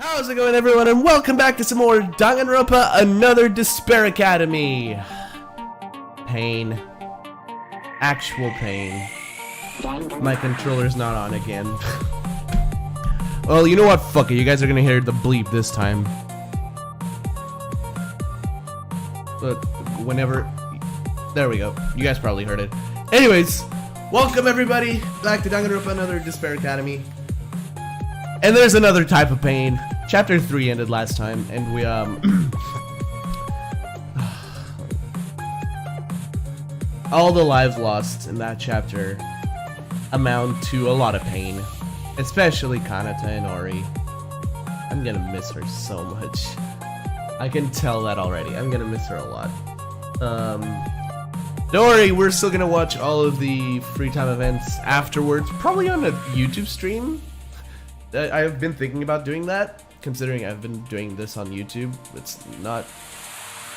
How's it going, everyone, and welcome back to some more Danganronpa, another Despair Academy. Pain. Actual pain. My controller's not on again. Well, you know what? Fuck it. You guys are gonna hear the bleep this time. But whenever... There we go. You guys probably heard it. Anyways, welcome everybody back to Danganronpa, another Despair Academy. And there's another type of pain. Chapter 3 ended last time, and we, all the lives lost in that chapter amount to a lot of pain. Especially Kanata and Ori. I'm gonna miss her so much. I can tell that already. I'm gonna miss her a lot. Don't worry, we're still gonna watch all of the free time events afterwards, probably on a YouTube stream. I've been thinking about doing that, considering I've been doing this on YouTube. It's not...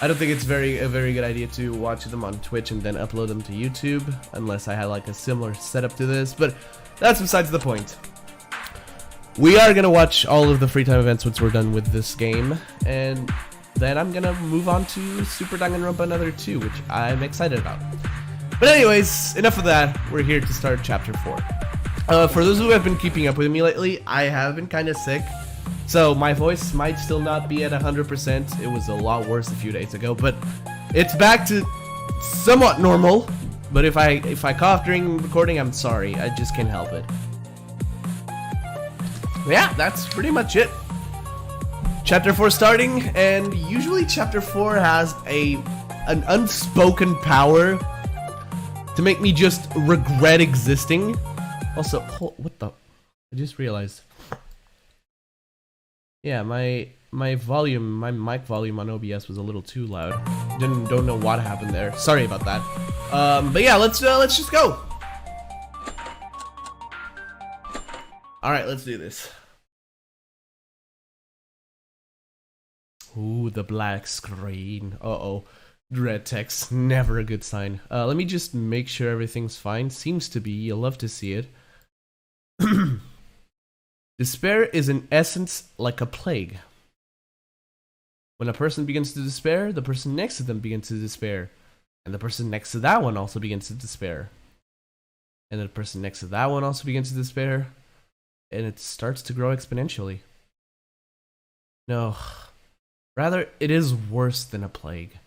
I don't think it's a very good idea to watch them on Twitch and then upload them to YouTube, unless I had like a similar setup to this, but that's besides the point. We are gonna watch all of the free time events once we're done with this game, and then I'm gonna move on to Super Danganronpa Another 2, which I'm excited about. But anyways, enough of that. We're here to start Chapter 4. For those who have been keeping up with me lately, I have been kind of sick, so my voice might still not be at 100%. It was a lot worse a few days ago, but it's back to somewhat normal. But if I cough during recording, I'm sorry. I just can't help it. Yeah, that's pretty much it. Chapter 4 starting, and usually Chapter 4 has an unspoken power to make me just regret existing. Also, what the? I just realized. Yeah, my volume, my mic volume on OBS was a little too loud. Don't know what happened there. Sorry about that. But yeah, let's just go. All right, let's do this. Ooh, the black screen. Uh-oh. Red text, never a good sign. Let me just make sure everything's fine. Seems to be. You'll love to see it. Despair is in essence like a plague. When a person begins to despair, the person next to them begins to despair. And the person next to that one also begins to despair. And the person next to that one also begins to despair. And it starts to grow exponentially. No. Rather, it is worse than a plague.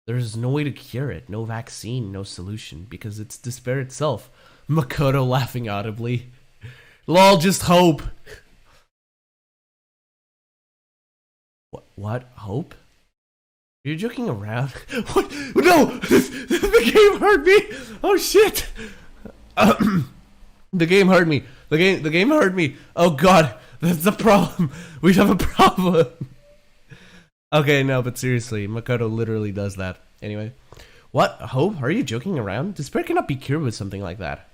There's no way to cure it, no vaccine, no solution, because it's despair itself. Mikako laughing audibly. Lol, just hope. What? Hope? You're joking around? What? No! The game hurt me! Oh shit! The game hurt me. The game hurt me. Oh god, that's a problem. We have a problem. Okay, no, but seriously, Mikako literally does that. Anyway. What? Hope? Are you joking around? Despair cannot be cured with something like that.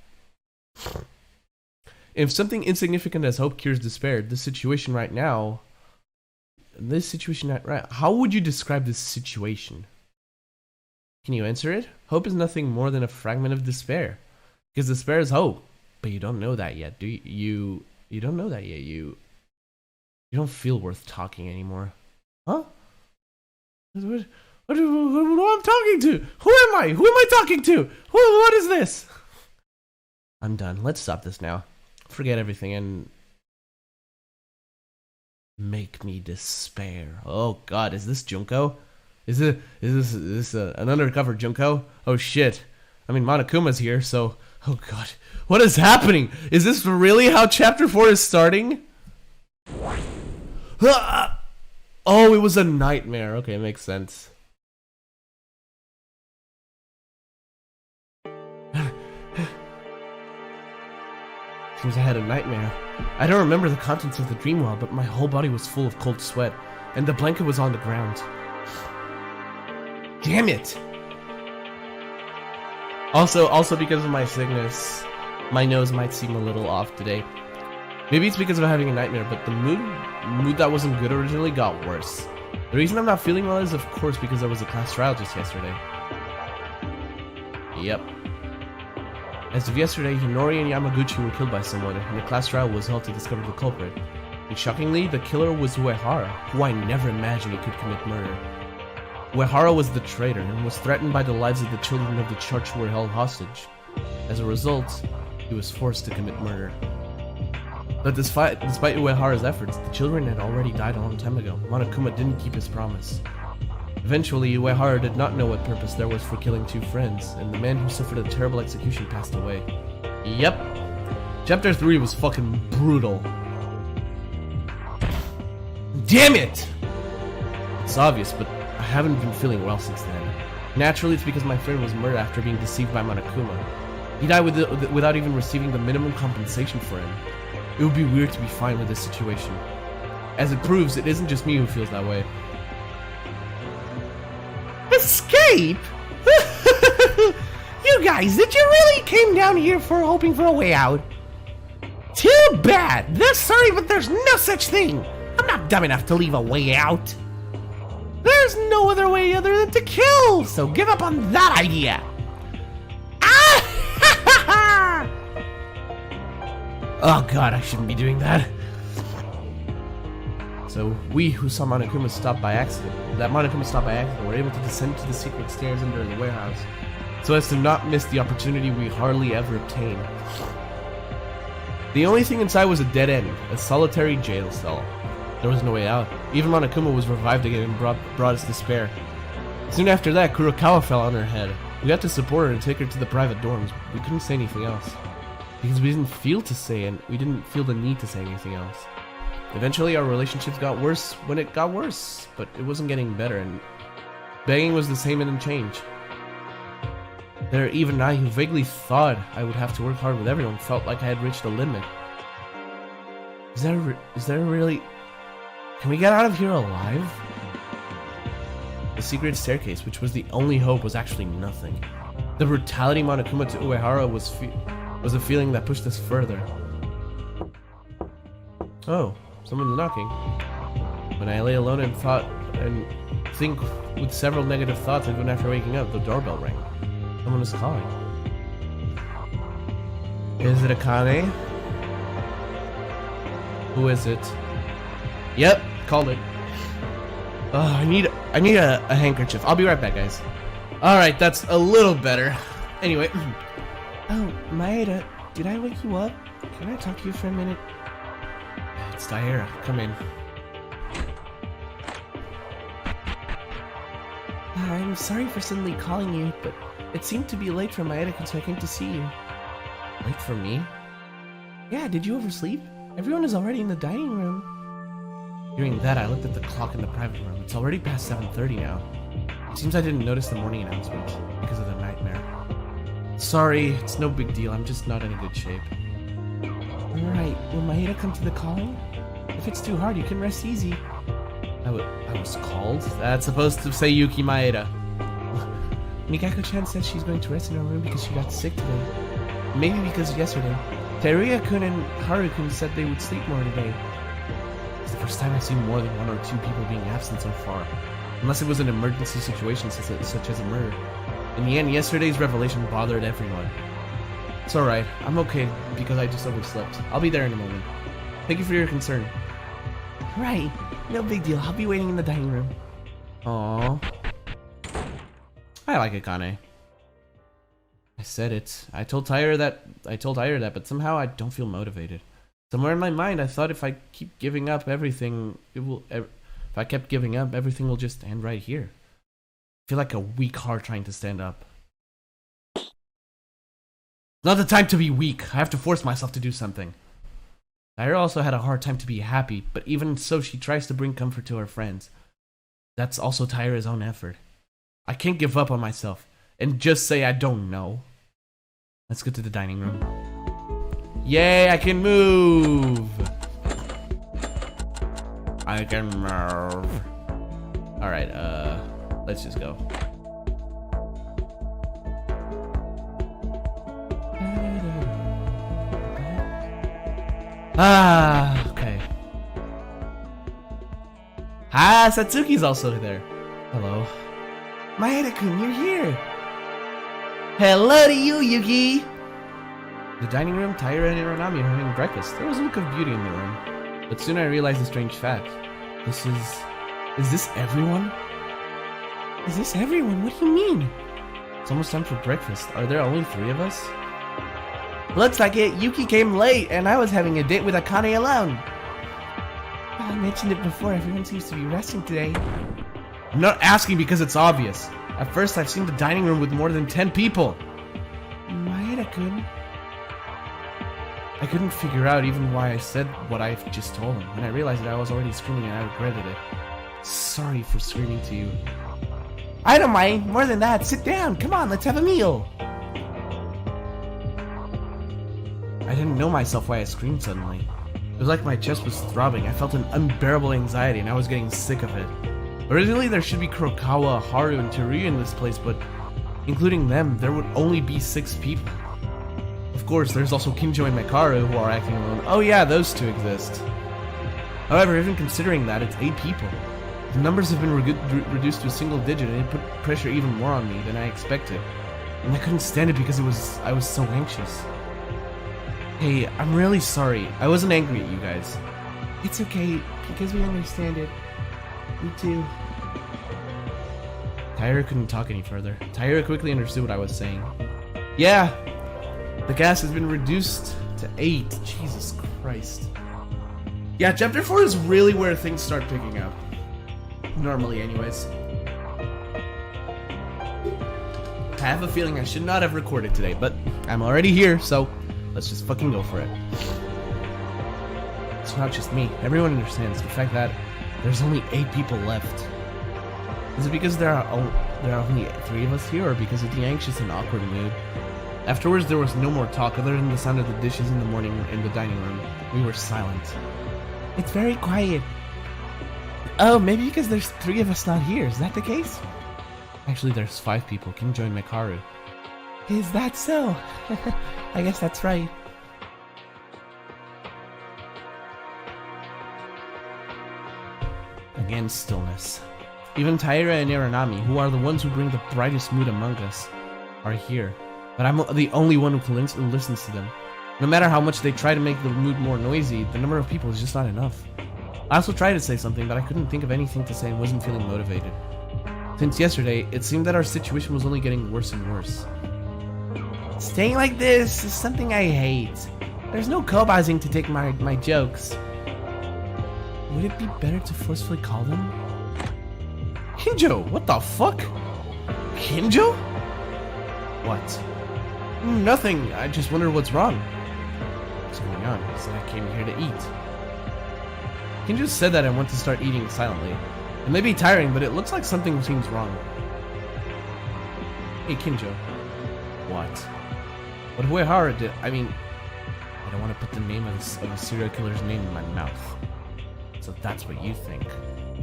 If something insignificant as hope cures despair, this situation right now... How would you describe this situation? Can you answer it? Hope is nothing more than a fragment of despair. Because despair is hope. But you don't know that yet, do you? You don't know that yet. You don't feel worth talking anymore. Huh? What am I talking to? Who am I? Who am I talking to? What is this? I'm done. Let's stop this now. Forget everything and make me despair. Oh god, is this Junko? Is this an undercover Junko? Oh shit. I mean, Monokuma's here, so... Oh god. What is happening? Is this really how Chapter 4 is starting? Oh, it was a nightmare. Okay, makes sense. Seems I had a nightmare. I don't remember the contents of the dream well, but my whole body was full of cold sweat, and the blanket was on the ground. Damn it! Also because of my sickness, my nose might seem a little off today. Maybe it's because of having a nightmare, but the mood that wasn't good originally got worse. The reason I'm not feeling well is, of course, because there was a class trial just yesterday. Yep. As of yesterday, Hinori and Yamaguchi were killed by someone, and a class trial was held to discover the culprit. And shockingly, the killer was Uehara, who I never imagined he could commit murder. Uehara was the traitor and was threatened by the lives of the children of the church who were held hostage. As a result, he was forced to commit murder. But despite Uehara's efforts, the children had already died a long time ago. Monokuma didn't keep his promise. Eventually, Uehara did not know what purpose there was for killing two friends, and the man who suffered a terrible execution passed away. Yep. Chapter 3 was fucking brutal. Damn it! It's obvious, but I haven't been feeling well since then. Naturally, it's because my friend was murdered after being deceived by Monokuma. He died without even receiving the minimum compensation for him. It would be weird to be fine with this situation. As it proves, it isn't just me who feels that way. Escape? You guys, did you really came down here for hoping for a way out? Too bad. Sorry, but there's no such thing. I'm not dumb enough to leave a way out. There's no other way other than to kill, so give up on that idea. Ah! Oh god, I shouldn't be doing that. So we who saw Monokuma stop by accident, were able to descend to the secret stairs under the warehouse, so as to not miss the opportunity we hardly ever obtain. The only thing inside was a dead end, a solitary jail cell. There was no way out. Even Monokuma was revived again and brought us despair. Soon after that, Kurokawa fell on her head. We had to support her and take her to the private dorms. We couldn't say anything else. Because we didn't feel the need to say anything else. Eventually, our relationships got worse when it got worse, but it wasn't getting better, and begging was the same and didn't change. Even I, who vaguely thought I would have to work hard with everyone, felt like I had reached a limit. Is there really... Can we get out of here alive? The secret staircase, which was the only hope, was actually nothing. The brutality Monokuma to Uehara was a feeling that pushed us further. Oh, someone's knocking. When I lay alone and think with several negative thoughts even after waking up, the doorbell rang. Someone was calling. Is it Akane? Who is it? Yep, called it. Oh, I need a handkerchief. I'll be right back, guys. Alright, that's a little better. Anyway. Oh, Maeda, did I wake you up? Can I talk to you for a minute? It's Taira. Come in. I'm sorry for suddenly calling you, but it seemed to be late for Maeda, so I came to see you. Late for me? Yeah, did you oversleep? Everyone is already in the dining room. Hearing that, I looked at the clock in the private room. It's already past 7:30 now. It seems I didn't notice the morning announcement because of the nightmare. Sorry, it's no big deal. I'm just not in a good shape. Alright, will Maeda come to the calling? If it's too hard, you can rest easy. I was called? That's supposed to say Yuki Maeda. Mikako-chan said she's going to rest in her room because she got sick today. Maybe because yesterday, Teruya-kun and Haru-kun said they would sleep more today. It's the first time I've seen more than 1 or 2 people being absent so far. Unless it was an emergency situation such as a murder. In the end, yesterday's revelation bothered everyone. It's alright, I'm okay because I just overslept. I'll be there in a moment. Thank you for your concern. Right, no big deal. I'll be waiting in the dining room. Aww. I like Akane. I said it. I told Taira that, but somehow I don't feel motivated. Somewhere in my mind, I thought if I keep giving up everything, if I kept giving up, everything will just end right here. I feel like a weak heart trying to stand up. Not the time to be weak. I have to force myself to do something. Taira also had a hard time to be happy, but even so, she tries to bring comfort to her friends. That's also Taira's own effort. I can't give up on myself and just say I don't know. Let's go to the dining room. Yay, I can move! I can move. Alright, let's just go. Okay. Satsuki's also there. Hello. Maeda-kun, you're here! Hello to you, Yuki! The dining room, Taira and Iranami are having breakfast. There was a look of beauty in the room. But soon I realized a strange fact. Is this everyone? Is this everyone? What do you mean? It's almost time for breakfast. Are there only 3 of us? Looks like it. Yuki came late, and I was having a date with Akane alone. I mentioned it before. Everyone seems to be resting today. I'm not asking because it's obvious. At first, I've seen the dining room with more than 10 people. Maeda-kun. I couldn't figure out even why I said what I just told him. When I realized that I was already screaming and I regretted it. Sorry for screaming to you. I don't mind. More than that, sit down. Come on, let's have a meal. I didn't know myself why I screamed suddenly. It was like my chest was throbbing. I felt an unbearable anxiety and I was getting sick of it. Originally, there should be Kurokawa, Haru, and Teruya in this place, but including them, there would only be 6 people. Of course, there's also Kinjo and Mikako who are acting alone. Oh yeah, those 2 exist. However, even considering that, it's 8 people. The numbers have been reduced to a single digit, and it put pressure even more on me than I expected. And I couldn't stand it because I was so anxious. Hey, I'm really sorry. I wasn't angry at you guys. It's okay, because we understand it. Me too. Taira couldn't talk any further. Taira quickly understood what I was saying. Yeah, the gas has been reduced to 8. Jesus Christ. Yeah, chapter 4 is really where things start picking up. Normally, anyways. I have a feeling I should not have recorded today, but I'm already here, so let's just fucking go for it. It's not just me. Everyone understands the fact that there's only 8 people left. Is it because there are only 3 of us here, or because of the anxious and awkward mood? Afterwards, there was no more talk other than the sound of the dishes in the morning in the dining room. We were silent. It's very quiet. Oh, maybe because there's 3 of us not here. Is that the case? Actually, there's 5 people. Kinjo and Mikako. Is that so? I guess that's right. Again, stillness. Even Taira and Iranami, who are the ones who bring the brightest mood among us, are here. But I'm the only one who listens to them. No matter how much they try to make the mood more noisy, the number of people is just not enough. I also tried to say something, but I couldn't think of anything to say and wasn't feeling motivated. Since yesterday, it seemed that our situation was only getting worse and worse. Staying like this is something I hate. There's no kobaizing to take my jokes. Would it be better to forcefully call them? Kinjo, what the fuck? Kinjo? What? Nothing, I just wondered what's wrong. What's going on? He said I came here to eat. Kinjo said that I want to start eating silently. It may be tiring, but it looks like something seems wrong. Hey Kinjo. What? What Uehara did, I don't want to put the name of a serial killer's name in my mouth. So that's what you think.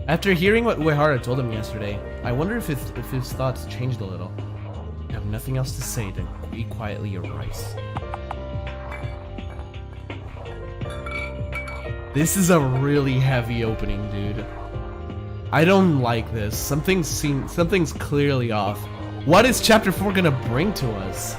After hearing what Uehara told him yesterday, I wonder if his thoughts changed a little. I have nothing else to say than eat quietly your rice. This is a really heavy opening, dude. I don't like this. Something's clearly off. What is chapter 4 gonna bring to us?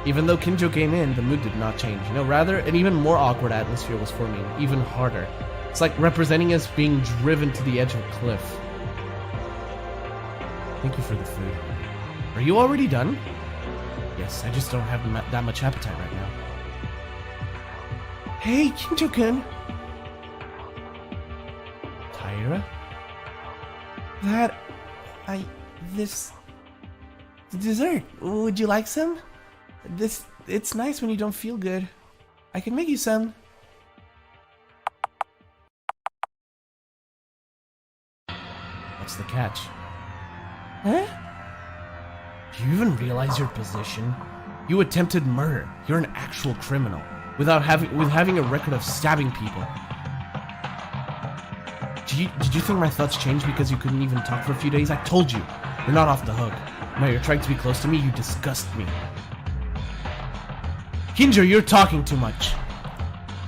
Even though Kinjo came in, the mood did not change. No, rather, an even more awkward atmosphere was forming, even harder. It's like representing us being driven to the edge of a cliff. Thank you for the food. Are you already done? Yes, I just don't have that much appetite right now. Hey, Kinjo-kun. Taira? The dessert. Would you like some? It's nice when you don't feel good. I can make you some. What's the catch? Huh? Do you even realize your position? You attempted murder. You're an actual criminal. With having a record of stabbing people. Did you think my thoughts changed because you couldn't even talk for a few days? I told you. You're not off the hook. Now you're trying to be close to me, you disgust me. Kinjo, you're talking too much.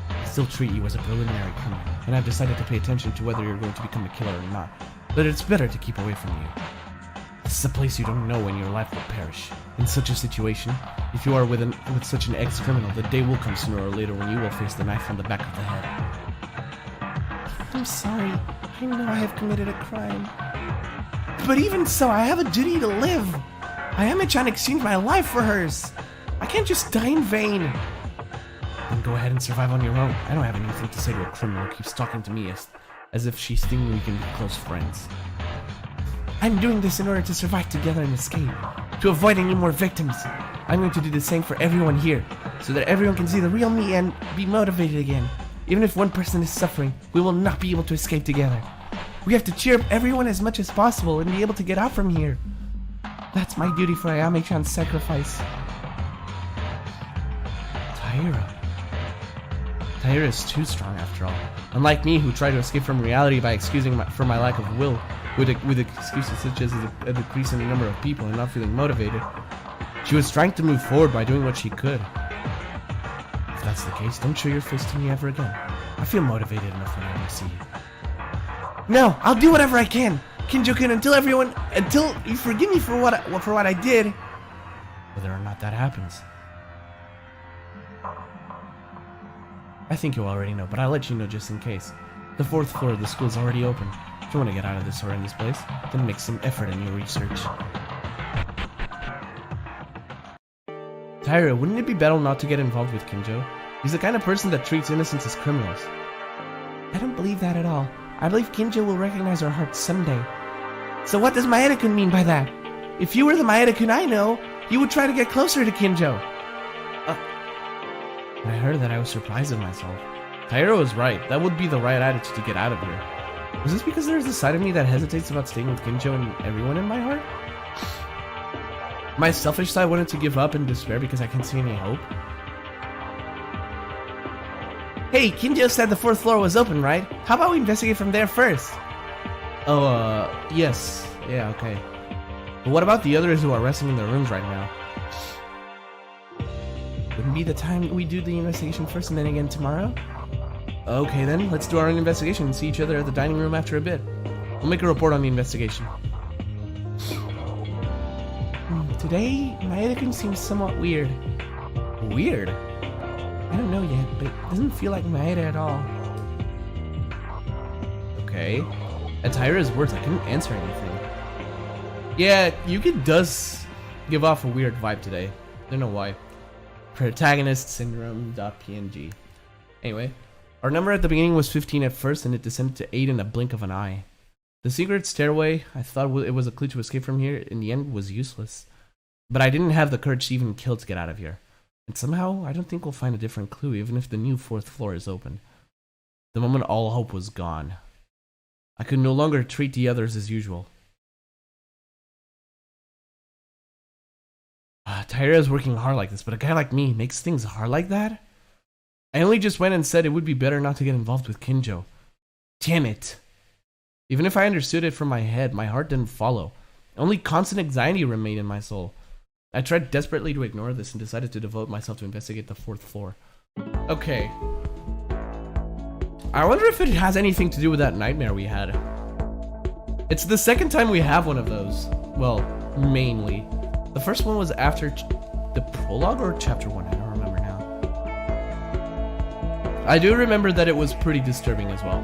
I still treat you as a preliminary criminal, and I've decided to pay attention to whether you're going to become a killer or not. But it's better to keep away from you. This is a place you don't know when your life will perish. In such a situation, if you are with such an ex-criminal, the day will come sooner or later when you will face the knife on the back of the head. I'm sorry. I know I have committed a crime. But even so, I have a duty to live. I am trying to exchange my life for hers. I can't just die in vain. Then go ahead and survive on your own. I don't have anything to say to a criminal who keeps talking to me as if she's thinking we can be close friends. I'm doing this in order to survive together and escape. To avoid any more victims. I'm going to do the same for everyone here, so that everyone can see the real me and be motivated again. Even if one person is suffering, we will not be able to escape together. We have to cheer up everyone as much as possible and be able to get out from here. That's my duty for Ayame-chan's sacrifice. Taira is too strong after all. Unlike me, who tried to escape from reality by excusing for my lack of will, with excuses such as a decrease in the number of people and not feeling motivated. She was trying to move forward by doing what she could. If that's the case, don't show your face to me ever again. I feel motivated enough when I see you. No, I'll do whatever I can, Kinjo-kun, until you forgive me for what I did. Whether or not that happens. I think you already know, but I'll let you know just in case. The 4th floor of the school is already open. If you want to get out of this horrendous place, then make some effort in your research. Taira, wouldn't it be better not to get involved with Kinjo? He's the kind of person that treats innocents as criminals. I don't believe that at all. I believe Kinjo will recognize our hearts someday. So what does Maeda-kun mean by that? If you were the Maeda-kun I know, you would try to get closer to Kinjo. When I heard that, I was surprised at myself. Taira was right. That would be the right attitude to get out of here. Was this because there's a side of me that hesitates about staying with Kinjo and everyone in my heart? My selfish side wanted to give up in despair because I can't see any hope. Hey, Kinjo said the 4th floor was open, right? How about we investigate from there first? Oh, yes. Yeah, okay. But what about the others who are resting in their rooms right now? Wouldn't be the time we do the investigation first and then again tomorrow? Okay then, let's do our own investigation and see each other at the dining room after a bit. We'll make a report on the investigation. Today, Maeda-kun seems somewhat weird. Weird? I don't know yet, but it doesn't feel like Maeda at all. Okay. At Taira's words, I couldn't answer anything. Yeah, Yuki does give off a weird vibe today. I don't know why. Protagonist syndrome.png. Anyway, our number at the beginning was 15 at first, and it descended to 8 in a blink of an eye. The secret stairway, I thought it was a clue to escape from here, in the end was useless. But I didn't have the courage to even kill to get out of here. And somehow, I don't think we'll find a different clue, even if the new 4th floor is open. The moment all hope was gone. I could no longer treat the others as usual. Taira is working hard like this, but a guy like me makes things hard like that? I only just went and said it would be better not to get involved with Kinjo. Damn it. Even if I understood it from my head, my heart didn't follow. Only constant anxiety remained in my soul. I tried desperately to ignore this and decided to devote myself to investigate the 4th floor. Okay. I wonder if it has anything to do with that nightmare we had. It's the second time we have one of those. Well, mainly. The first one was after the prologue or chapter 1, I don't remember now. I do remember that it was pretty disturbing as well.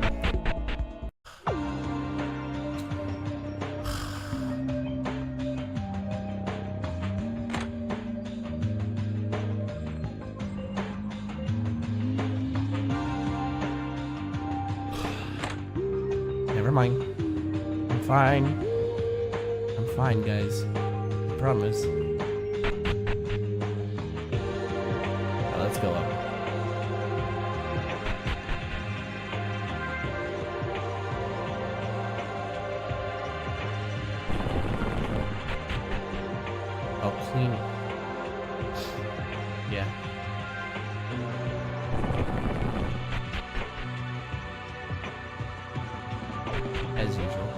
Never mind. I'm fine. I'm fine, guys. I promise. Now let's go up. I'll clean it. Yeah. As usual.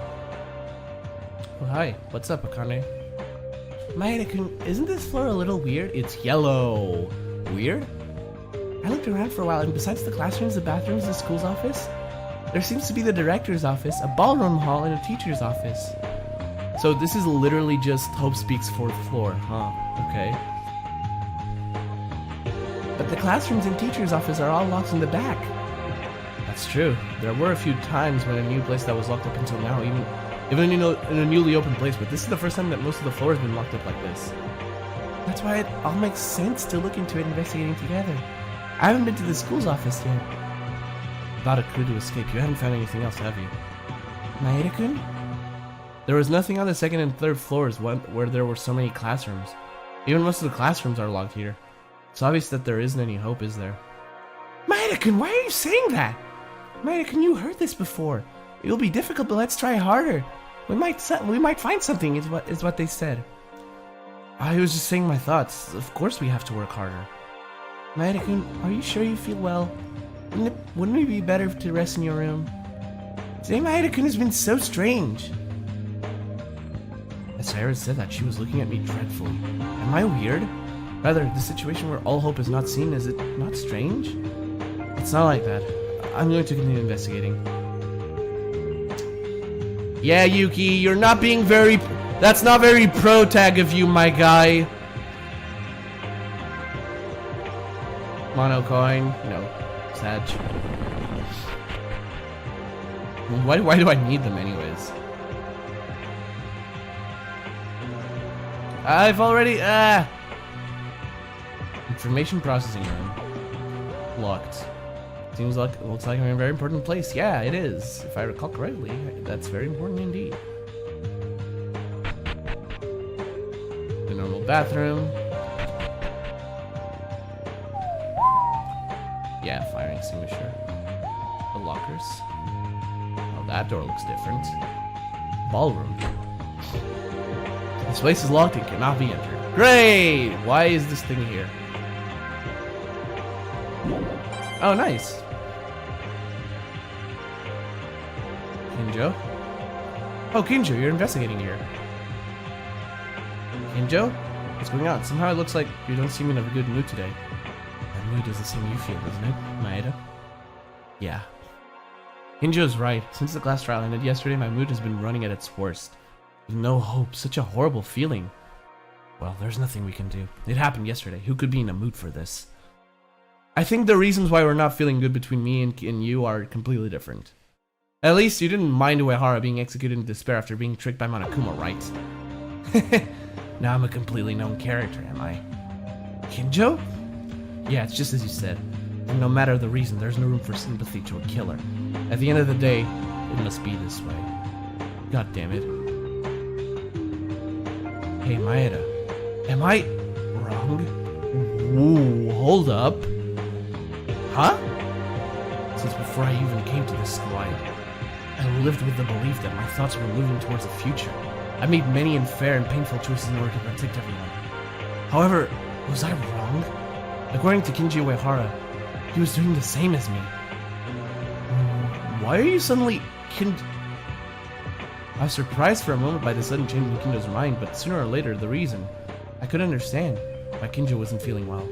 Oh, hi. What's up, Akane? Maeda-kun, isn't this floor a little weird? It's yellow. Weird? I looked around for a while, and besides the classrooms, the bathrooms, the school's office, there seems to be the director's office, a ballroom hall, and a teacher's office. So this is literally just Hope Speaks 4th floor, huh? Okay. But the classrooms and teacher's office are all locked in the back. That's true. There were a few times when a new place that was locked up until now, even in a newly opened place, but this is the first time that most of the floor has been locked up like this. That's why it all makes sense to look into it investigating together. I haven't been to the school's office yet. Without a clue to escape, you haven't found anything else, have you? Maeda-kun? There was nothing on the second and third floors where there were so many classrooms. Even most of the classrooms are locked here. It's obvious that there isn't any hope, is there? Maeda-kun, why are you saying that? Maeda-kun, you heard this before. It'll be difficult, but let's try harder. We might find something, is what they said. I was just saying my thoughts. Of course we have to work harder. Maeda-kun, are you sure you feel well? Wouldn't it be better to rest in your room? Today Maeda-kun has been so strange. As Sarah said that, she was looking at me dreadfully. Am I weird? Rather, the situation where all hope is not seen, is it not strange? It's not like that. I'm going to continue investigating. Yeah, Yuki, you're not being very... That's not very pro-tag of you, my guy. Mono coin. No. Sag. Why do I need them anyways? I've already... Information processing room. Locked. Looks like I'm in a very important place. Yeah, it is. If I recall correctly, that's very important indeed. The normal bathroom. Yeah, fire extinguisher. The lockers. Oh, that door looks different. Ballroom. This place is locked and cannot be entered. Great! Why is this thing here? Oh, nice. Kinjo? Oh, Kinjo, you're investigating here. Kinjo? What's going on? Somehow it looks like you don't seem in a good mood today. That mood is the same you feel, doesn't it, Maeda? Yeah. Kinjo's right. Since the class trial ended yesterday, my mood has been running at its worst. With no hope. Such a horrible feeling. Well, there's nothing we can do. It happened yesterday. Who could be in a mood for this? I think the reasons why we're not feeling good between me and you are completely different. At least you didn't mind Uehara being executed in despair after being tricked by Monokuma, right? Now I'm a completely known character, am I? Kinjo? Yeah, it's just as you said. And no matter the reason, there's no room for sympathy to a killer. At the end of the day, it must be this way. God damn it. Hey, Maeda. Am I wrong? Whoa, hold up. Huh? Since before I even came to this school, I lived with the belief that my thoughts were moving towards the future. I made many unfair and painful choices in order to protect everyone. However, was I wrong? According to Kinji Uehara, he was doing the same as me. Why are you suddenly I was surprised for a moment by the sudden change in Kinjo's mind, but sooner or later, the reason. I could understand why Kinjo wasn't feeling well.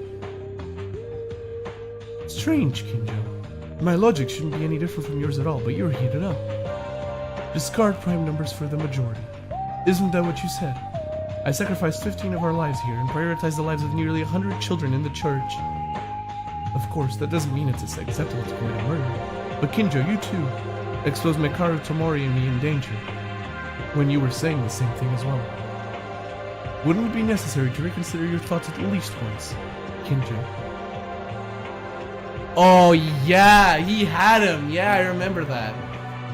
Strange, Kinjo. My logic shouldn't be any different from yours at all, but you're heated up. Discard prime numbers for the majority. Isn't that what you said? I sacrificed 15 of our lives here and prioritized the lives of nearly 100 children in the church. Of course, that doesn't mean it's acceptable to commit a murder. But Kinjo, you too exposed Mikako, Tomori, and me in danger when you were saying the same thing as well. Wouldn't it be necessary to reconsider your thoughts at least once, Kinjo? Oh yeah, he had him. Yeah, I remember that.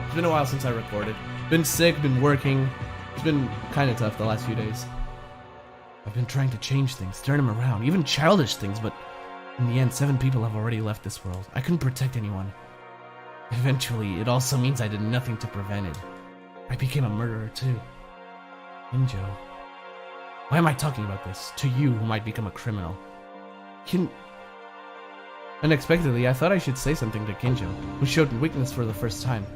It's been a while since I recorded. Been sick, been working. It's been kind of tough the last few days. I've been trying to change things, turn them around, even childish things, but in the end, 7 people have already left this world. I couldn't protect anyone. Eventually, it also means I did nothing to prevent it. I became a murderer too. Kinjo. Why am I talking about this? To you, who might become a criminal. Unexpectedly, I thought I should say something to Kinjo, who showed weakness for the first time.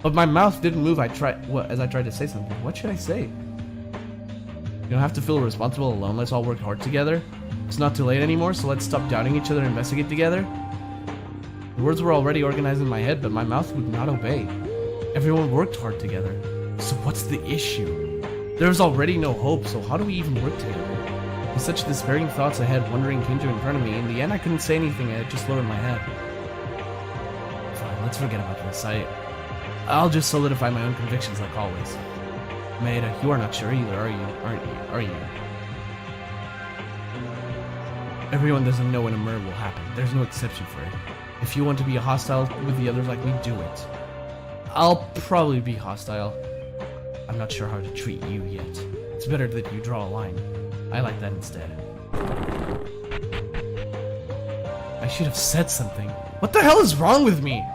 But my mouth didn't move as I tried to say something. What should I say? You don't have to feel responsible alone. Let's all work hard together. It's not too late anymore, so let's stop doubting each other and investigate together. The words were already organized in my head, but my mouth would not obey. Everyone worked hard together. So what's the issue? There's already no hope, so how do we even work together? With such despairing thoughts I had, wondering Kinjo in front of me, in the end I couldn't say anything, I just lowered my head. Fine, let's forget about this. I'll just solidify my own convictions like always. Maeda, you are not sure either, are you? Are you? Everyone doesn't know when a murder will happen. There's no exception for it. If you want to be hostile with the others like me, do it. I'll probably be hostile. I'm not sure how to treat you yet. It's better that you draw a line. I like that instead. I should have said something. What the hell is wrong with me?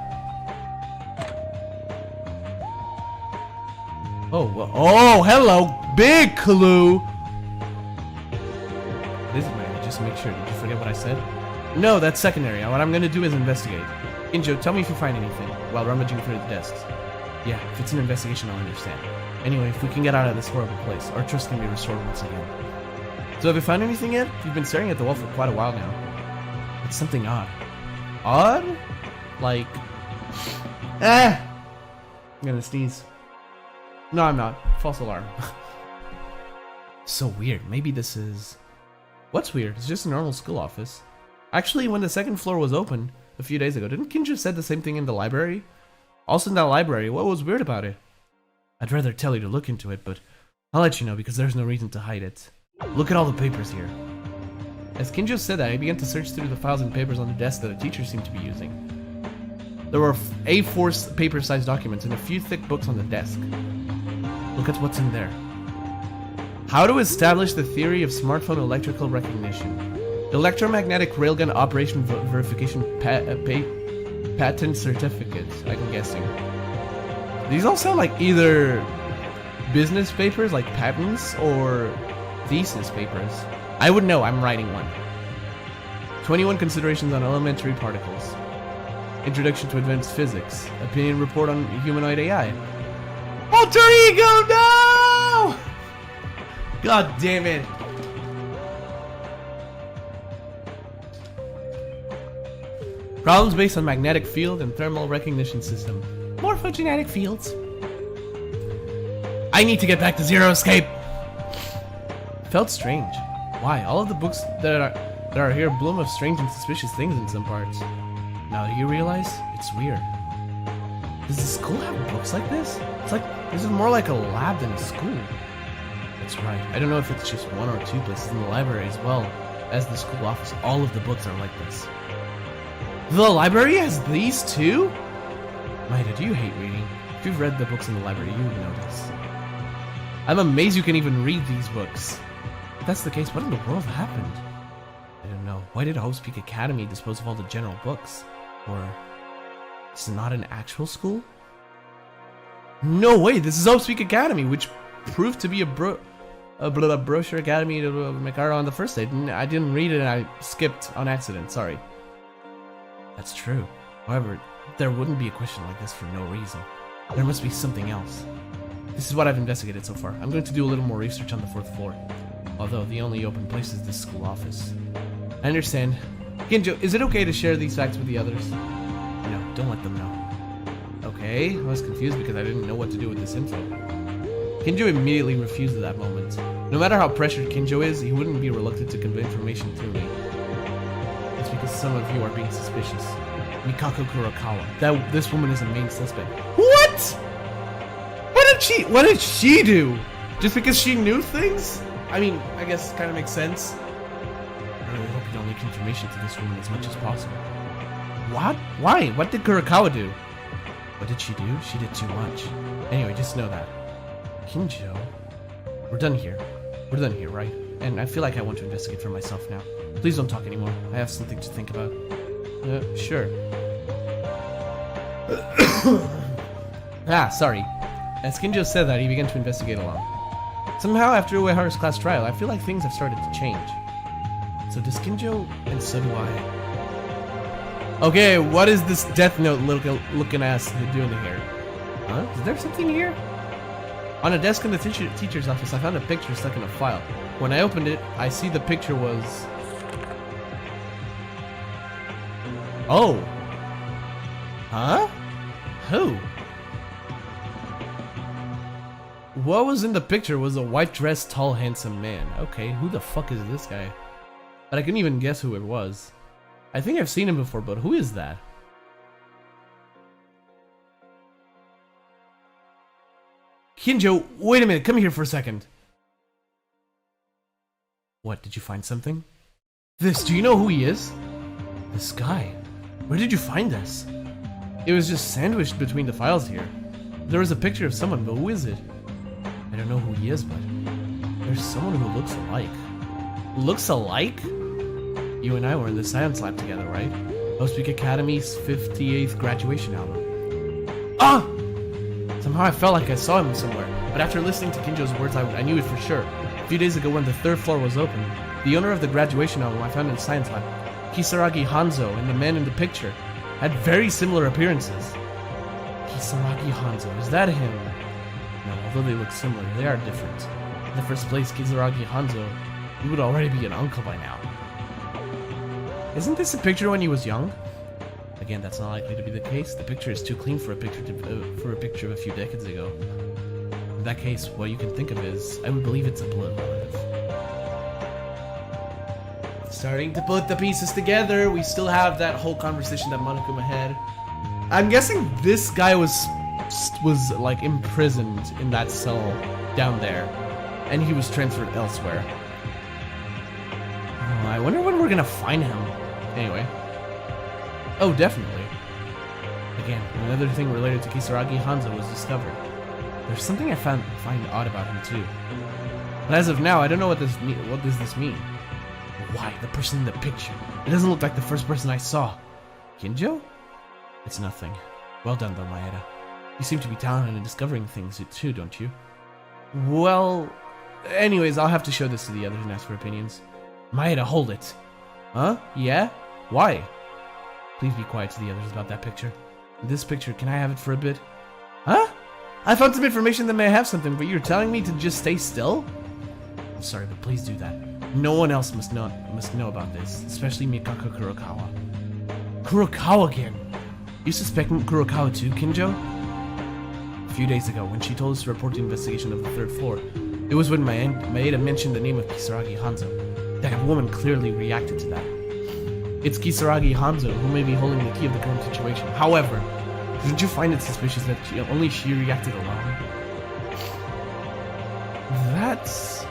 Oh, hello, big clue. What is it, man? Just make sure. Did you forget what I said? No, that's secondary. What I'm gonna do is investigate. Injo, tell me if you find anything while rummaging through the desks. Yeah, if it's an investigation, I'll understand. Anyway, if we can get out of this horrible place, our trust can be restored once again. So have you found anything yet? You've been staring at the wall for quite a while now. It's something odd. Odd? Like... I'm gonna sneeze. No, I'm not. False alarm. So weird. Maybe this is... What's weird? It's just a normal school office. Actually, when the second floor was open a few days ago, didn't Kinjo said the same thing in the library? Also in that library, what was weird about it? I'd rather tell you to look into it, but I'll let you know because there's no reason to hide it. Look at all the papers here. As Kinjo said that, I began to search through the files and papers on the desk that the teacher seemed to be using. There were A4 paper-sized documents and a few thick books on the desk. Look at what's in there. How to establish the theory of smartphone electrical recognition. Electromagnetic railgun operation verification patent certificate, I'm guessing. These all sound like either business papers, like patents, or thesis papers. I would know, I'm writing one. 21 considerations on elementary particles. Introduction to advanced physics. Opinion report on humanoid AI. Alter ego, no! God damn it. Problems based on magnetic field and thermal recognition system. Morphogenetic fields. I need to get back to Zero Escape. Felt strange. Why? All of the books that are here bloom of strange and suspicious things in some parts. Now do you realize? It's weird. Does the school have books like this? It's like, this is more like a lab than a school. That's right. I don't know if it's just one or two places in the library as well as the school office. All of the books are like this. The library has these too? Maeda, do you hate reading? If you've read the books in the library, you would know this. I'm amazed you can even read these books. If that's the case, what in the world happened? I don't know. Why did Hope's Peak Academy dispose of all the general books? Or... it's not an actual school? No way, this is Hope's Peak Academy, which proved to be a brochure academy to Mikako on the first day. I didn't read it and I skipped on accident, sorry. That's true. However, there wouldn't be a question like this for no reason. There must be something else. This is what I've investigated so far. I'm going to do a little more research on the 4th floor. Although the only open place is this school office. I understand. Kinjo, is it okay to share these facts with the others? No, don't let them know. Okay, I was confused because I didn't know what to do with this info. Kinjo immediately refused at that moment. No matter how pressured Kinjo is, he wouldn't be reluctant to convey information to me. It's because some of you are being suspicious. Mikako Kurokawa. This woman is a main suspect. What? What did she do? Just because she knew things? I mean, I guess it kind of makes sense. I really hope you don't leak information to this woman as much as possible. What? Why? What did Kurokawa do? What did she do? She did too much. Anyway, just know that. Kinjo. We're done here. We're done here, right? And I feel like I want to investigate for myself now. Please don't talk anymore. I have something to think about. Sure. Sorry. As Kinjo said that, he began to investigate along. Somehow, after Uehara's class trial, I feel like things have started to change. So does Kinjo, and so do I. Okay, what is this Death Note looking ass doing here? Huh? Is there something here? On a desk in the teacher's office, I found a picture stuck in a file. When I opened it, I see the picture was... Oh! Huh? Who? What was in the picture was a white-dressed, tall, handsome man. Okay, who the fuck is this guy? But I couldn't even guess who it was. I think I've seen him before, but who is that? Kinjo, wait a minute, come here for a second. What, did you find something? This, do you know who he is? This guy. Where did you find this? It was just sandwiched between the files here. There was a picture of someone, but who is it? I don't know who he is, but there's someone who looks alike. Looks alike? You and I were in the science lab together, right? Post Week Academy's 58th graduation album. Ah! Somehow I felt like I saw him somewhere, but after listening to Kinjo's words, I knew it for sure. A few days ago when the third floor was open, the owner of the graduation album I found in the science lab, Kisaragi Hanzo, and the man in the picture had very similar appearances. Kisaragi Hanzo, is that him? No, although they look similar, they are different. In the first place, Kisaragi Hanzo, he would already be an uncle by now. Isn't this a picture when he was young? Again, that's not likely to be the case. The picture is too clean for a picture of a few decades ago. In that case, what you can think of is, I would believe it's a blood relative. Starting to put the pieces together. We still have that whole conversation that Monokuma had. I'm guessing this guy was like imprisoned in that cell down there, and he was transferred elsewhere. Oh, I wonder when we're gonna find him. Anyway. Oh, definitely. Again, another thing related to Kisaragi Hanzo was discovered. There's something I find odd about him too. But as of now, I don't know what does this mean. Why, the person in the picture? It doesn't look like the first person I saw. Kinjo? It's nothing. Well done though, Maeda. You seem to be talented in discovering things too, don't you? Well, anyways, I'll have to show this to the others and ask for opinions. Maeda, hold it. Huh? Yeah? Why? Please be quiet to the others about that picture. This picture, can I have it for a bit? Huh? I found some information that may have something, but you're telling me to just stay still? I'm sorry, but please do that. No one else must know about this, especially Mikako Kurokawa. Kurokawa again? You suspect Kurokawa too, Kinjo? A few days ago, when she told us to report the investigation of the third floor, it was when Maeda mentioned the name of Kisaragi Hanzo. That woman clearly reacted to that. It's Kisaragi Hanzo who may be holding the key of the current situation. However, didn't you find it suspicious that only she reacted alone? That's...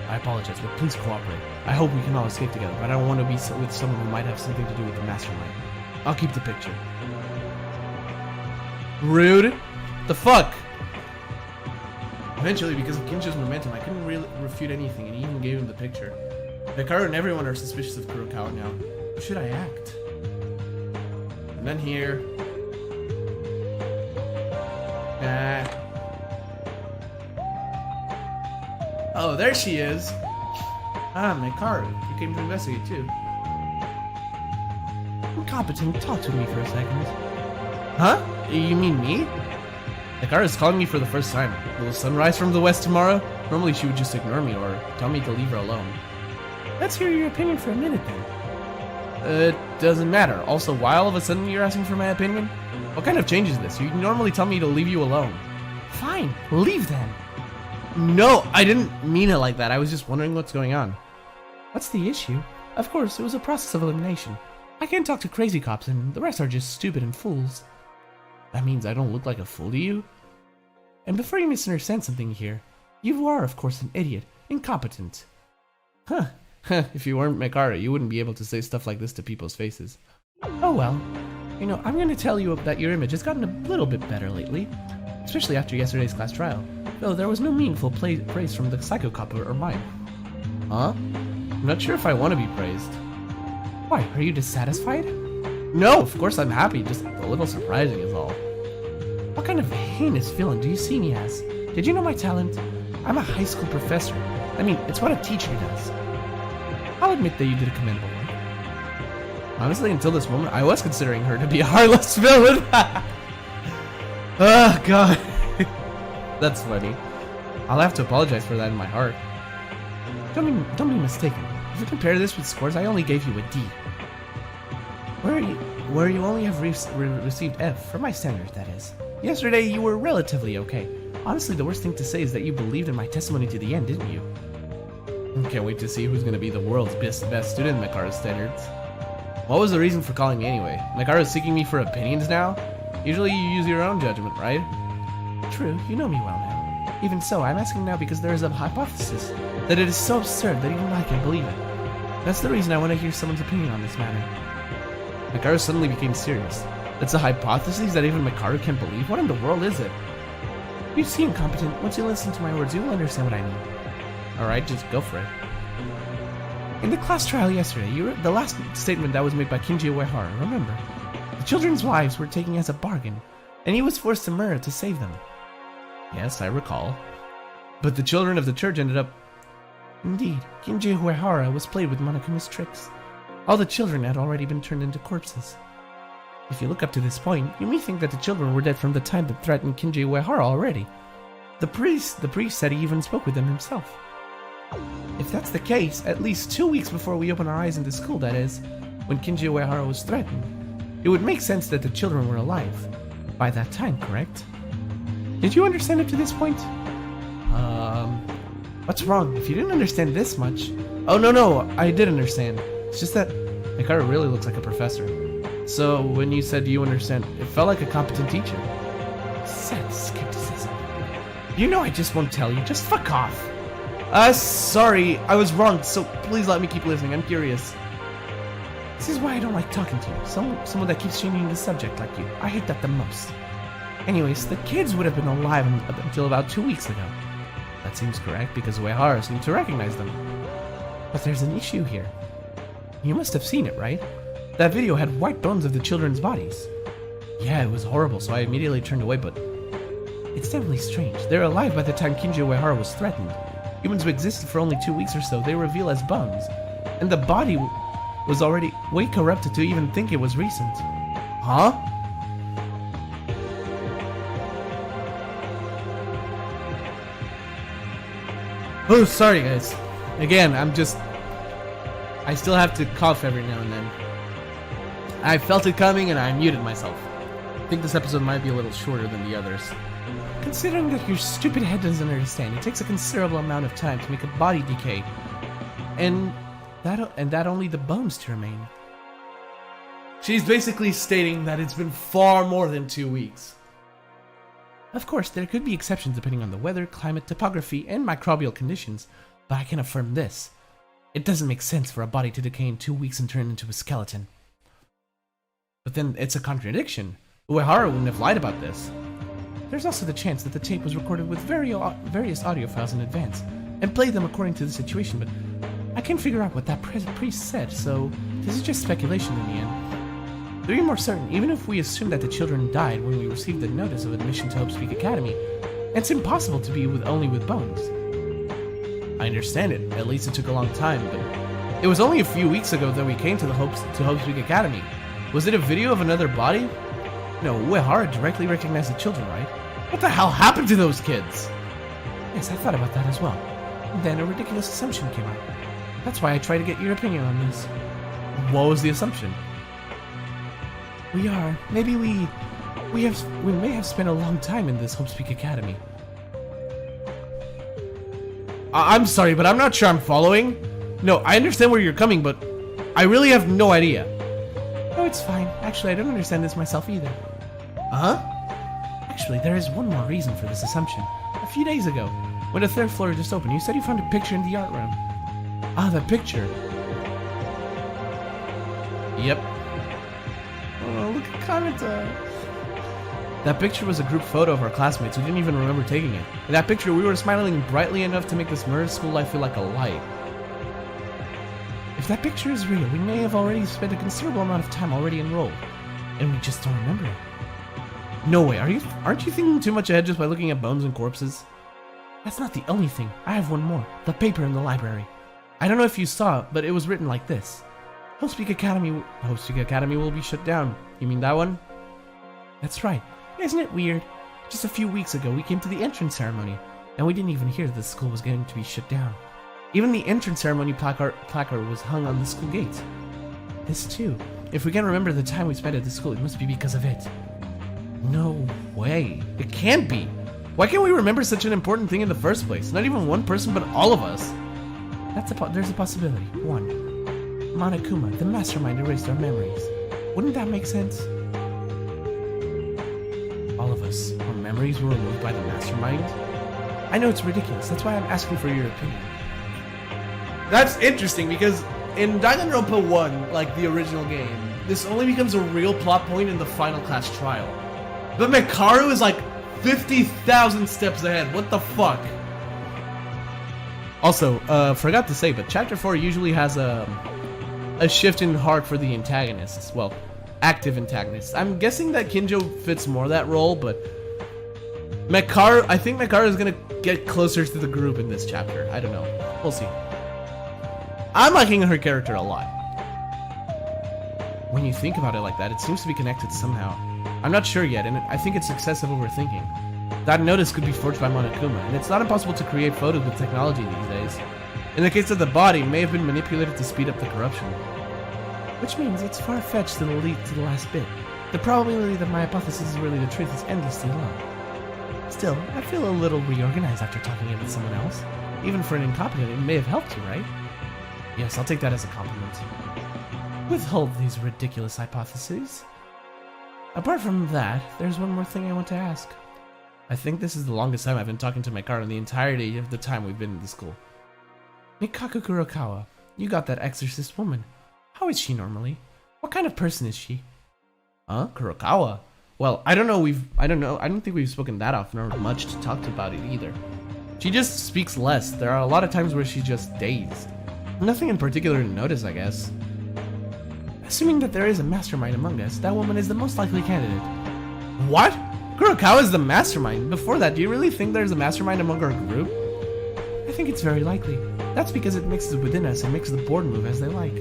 I apologize, but please cooperate. I hope we can all escape together, but I don't want to be with someone who might have something to do with the mastermind. I'll keep the picture. Rude. The fuck? Eventually, because of Kinjo's momentum, I couldn't really refute anything, and he even gave him the picture. Hikaru and everyone are suspicious of Kurokawa now. How should I act? And then here. Oh, there she is. Ah, Mikako. You came to investigate too. Incompetent, talk to me for a second. Huh? You mean me? Mikako is calling me for the first time. Will the sun rise from the west tomorrow? Normally she would just ignore me or tell me to leave her alone. Let's hear your opinion for a minute then. It doesn't matter. Also, why all of a sudden you're asking for my opinion? What kind of change is this? You normally tell me to leave you alone. Fine, leave then. No, I didn't mean it like that. I was just wondering what's going on. What's the issue? Of course, it was a process of elimination. I can't talk to crazy cops and the rest are just stupid and fools. That means I don't look like a fool to you? And before you misunderstand something here, you are, of course, an idiot. Incompetent. Huh. If you weren't Mikako, you wouldn't be able to say stuff like this to people's faces. Oh well. You know, I'm gonna tell you that your image has gotten a little bit better lately. Especially after yesterday's class trial. Though there was no meaningful praise from the psycho cop or mine. Huh? I'm not sure if I want to be praised. Why, are you dissatisfied? No, of course I'm happy, just a little surprising is all. What kind of heinous villain do you see me as? Did you know my talent? I'm a high school professor. I mean, it's what a teacher does. I'll admit that you did a commendable work. Honestly, until this moment, I was considering her to be a heartless villain. Oh, God. That's funny. I'll have to apologize for that in my heart. Don't be mistaken. If you compare this with scores, I only gave you a D. Where you only have received F, for my standards, that is. Yesterday, you were relatively okay. Honestly, the worst thing to say is that you believed in my testimony to the end, didn't you? Can't wait to see who's going to be the world's best student in Mikaru's standards. What was the reason for calling me anyway? Mikaru is seeking me for opinions now? Usually you use your own judgment, right? True, you know me well now. Even so, I'm asking now because there is a hypothesis that it is so absurd that even I can believe it. That's the reason I want to hear someone's opinion on this matter. Mikako suddenly became serious. That's a hypothesis that even Mikako can believe? What in the world is it? You seem competent. Once you listen to my words, you will understand what I mean. Alright, just go for it. In the class trial yesterday, the last statement that was made by Kinji Uehara, remember? The children's wives were taken as a bargain, and he was forced to murder to save them. Yes, I recall. But the children of the church ended up... Indeed, Kinji Uehara was played with Monokuma's tricks. All the children had already been turned into corpses. If you look up to this point, you may think that the children were dead from the time that threatened Kinji Uehara already. The priest said he even spoke with them himself. If that's the case, at least 2 weeks before we open our eyes into school, that is, when Kinji Uehara was threatened, it would make sense that the children were alive. By that time, correct? Did you understand it to this point? What's wrong? If you didn't understand this much... Oh, no, I did understand. It's just that Mikako really looks like a professor. So, when you said you understand, it felt like a competent teacher. Sad skepticism. You know I just won't tell you. Just fuck off. Sorry, I was wrong, so please let me keep listening. I'm curious. This is why I don't like talking to you. Someone that keeps changing the subject like you. I hate that the most. Anyways, the kids would have been alive until about 2 weeks ago. That seems correct, because Uehara seemed to recognize them. But there's an issue here. You must have seen it, right? That video had white bones of the children's bodies. Yeah, it was horrible, so I immediately turned away, but... It's definitely strange. They're alive by the time Kinji Uehara was threatened. Humans who existed for only 2 weeks or so, they reveal as bones. And the body was already way corrupted to even think it was recent. Huh? Oh, sorry guys. Again, I still have to cough every now and then. I felt it coming and I muted myself. I think this episode might be a little shorter than the others. Considering that your stupid head doesn't understand, it takes a considerable amount of time to make a body decay. And that only the bones to remain. She's basically stating that it's been far more than 2 weeks. Of course, there could be exceptions depending on the weather, climate, topography, and microbial conditions, but I can affirm this. It doesn't make sense for a body to decay in 2 weeks and turn into a skeleton. But then it's a contradiction. Uehara wouldn't have lied about this. There's also the chance that the tape was recorded with various audio files in advance, and played them according to the situation, but I can't figure out what that priest said, so this is just speculation in the end. To be more certain, even if we assume that the children died when we received the notice of admission to Hope Speak Academy, it's impossible to be only with bones. I understand it, at least it took a long time, but it was only a few weeks ago that we came to Hope Speak Academy. Was it a video of another body? No, Uehara directly recognized the children, right? What the hell happened to those kids? Yes, I thought about that as well. And then a ridiculous assumption came out. That's why I tried to get your opinion on this. What was the assumption? Maybe we may have spent a long time in this Hope Speak Academy. I'm sorry, but I'm not sure I'm following. No, I understand where you're coming, but I really have no idea. No, it's fine. Actually, I don't understand this myself either. Huh? Actually, there is one more reason for this assumption. A few days ago, when the third floor just opened, you said you found a picture in the art room. Ah, that picture. Yep. Oh, look at Kamita. That picture was a group photo of our classmates who didn't even remember taking it. In that picture, we were smiling brightly enough to make this murder school life feel like a light. If that picture is real, we may have already spent a considerable amount of time already enrolled, and we just don't remember it. No way, aren't you thinking too much ahead just by looking at bones and corpses? That's not the only thing. I have one more. The paper in the library. I don't know if you saw it, but it was written like this. Hope Speak Academy will be shut down. You mean that one? That's right. Isn't it weird? Just a few weeks ago, we came to the entrance ceremony, and we didn't even hear that the school was going to be shut down. Even the entrance ceremony placard was hung on the school gate. This too. If we can remember the time we spent at the school, it must be because of it. No way. It can't be. Why can't we remember such an important thing in the first place? Not even one person, but all of us. There's a possibility. 1. Monokuma, the mastermind, erased our memories. Wouldn't that make sense? All of us. Our memories were removed by the mastermind? I know it's ridiculous. That's why I'm asking for your opinion. That's interesting because in Danganronpa 1, like the original game, this only becomes a real plot point in the final class trial. But Mikako is like 50,000 steps ahead. What the fuck? Also, forgot to say, but Chapter 4 usually has a shift in heart for the antagonists. Well, active antagonists. I'm guessing that Kinjo fits more that role, but I think Mikako is gonna get closer to the group in this chapter. I don't know. We'll see. I'm liking her character a lot. When you think about it like that, it seems to be connected somehow. I'm not sure yet, and I think it's excessive overthinking. That notice could be forged by Monokuma, and it's not impossible to create photos with technology these days. In the case of the body, it may have been manipulated to speed up the corruption. Which means it's far-fetched to lead to the last bit. The probability that my hypothesis is really the truth is endlessly low. Still, I feel a little reorganized after talking it with someone else. Even for an incompetent, it may have helped you, right? Yes, I'll take that as a compliment. Withhold these ridiculous hypotheses. Apart from that, there's one more thing I want to ask. I think this is the longest time I've been talking to Mikako in the entirety of the time we've been in the school. Mikako Kurokawa, you got that exorcist woman. How is she normally? What kind of person is she? Huh? Kurokawa? Well, I don't think we've spoken that often or much to talk about it either. She just speaks less. There are a lot of times where she's just dazed. Nothing in particular to notice, I guess. Assuming that there is a mastermind among us, that woman is the most likely candidate. What? Kurokawa is the mastermind. Before that, do you really think there's a mastermind among our group? I think it's very likely. That's because it mixes within us and makes the board move as they like.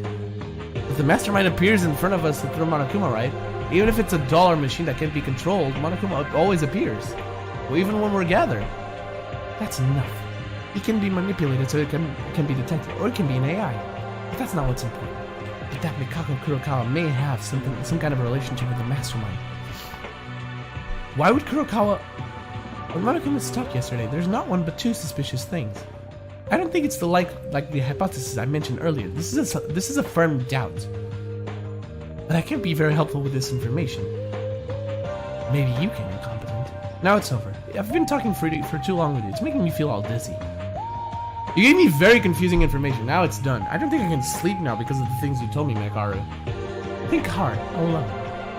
If the mastermind appears in front of us through Monokuma, right? Even if it's a doll or machine that can't be controlled, Monokuma always appears. Well, even when we're gathered. That's enough. It can be manipulated so it can be detected, or it can be an AI. But that's not what's important. But that Mikako Kurokawa may have some kind of a relationship with the mastermind. Why would Kurokawa... When Monokuma stopped yesterday, there's not one but two suspicious things. I don't think it's the like the hypothesis I mentioned earlier. This is a firm doubt. But I can't be very helpful with this information. Maybe you can, incompetent. Now it's over. I've been talking for too long with you. It's making me feel all dizzy. You gave me very confusing information. Now it's done. I don't think I can sleep now because of the things you told me, Mikaro. Think hard. Alone.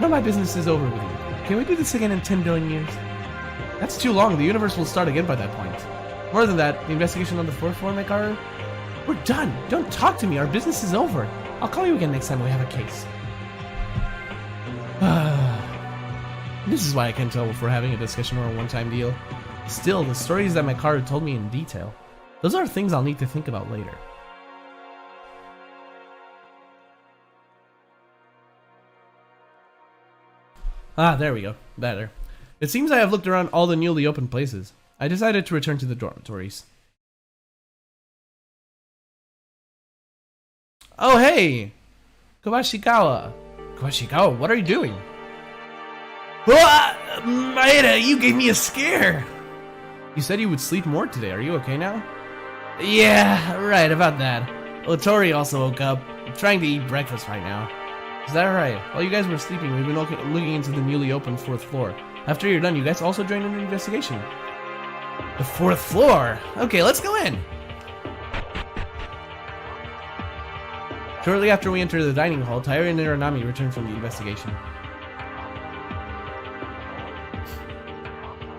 Now my business is over with you. Can we do this again in 10 billion years? That's too long. The universe will start again by that point. More than that, the investigation on the 4th floor, Mikaro? We're done. Don't talk to me. Our business is over. I'll call you again next time we have a case. This is why I can't tell if we're having a discussion or a one-time deal. Still, the stories that Mikaro told me in detail, those are things I'll need to think about later. Ah, there we go. Better. It seems I have looked around all the newly opened places. I decided to return to the dormitories. Oh, hey! Kawashikawa. Kawashikawa, what are you doing? Maeda, you gave me a scare! You said you would sleep more today. Are you okay now? Yeah, right, about that. Otori also woke up. I'm trying to eat breakfast right now. Is that right? While you guys were sleeping, we've been looking into the newly opened 4th floor. After you're done, you guys also joined in the investigation. The 4th floor? Okay, let's go in! Shortly after we enter the dining hall, Taira and Iranami returned from the investigation.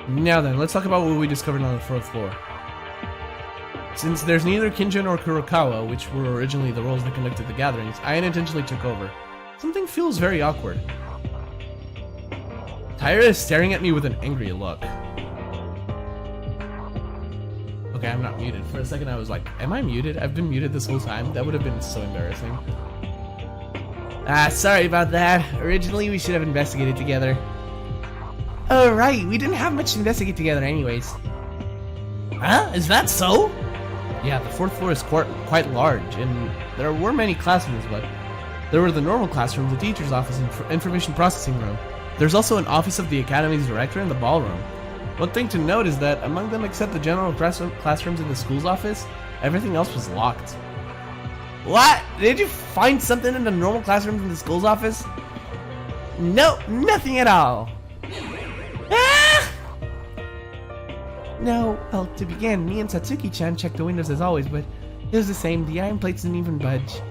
Now then, let's talk about what we discovered on the 4th floor. Since there's neither Kinjo nor Kurokawa, which were originally the roles that conducted the gatherings, I unintentionally took over. Something feels very awkward. Taira is staring at me with an angry look. Okay, I'm not muted. For a second I was like, am I muted? I've been muted this whole time? That would have been so embarrassing. Sorry about that. Originally we should have investigated together. Oh right, we didn't have much to investigate together anyways. Huh? Is that so? Yeah, the 4th floor is quite large, and there were many classrooms, but there were the normal classroom, the teacher's office, and information processing room. There's also an office of the academy's director and the ballroom. One thing to note is that among them, except the general classrooms in the school's office, everything else was locked. What? Did you find something in the normal classrooms in the school's office? No, nothing at all. Ah! No, well, to begin, me and Satsuki-chan checked the windows as always, but it was the same. The iron plates didn't even budge.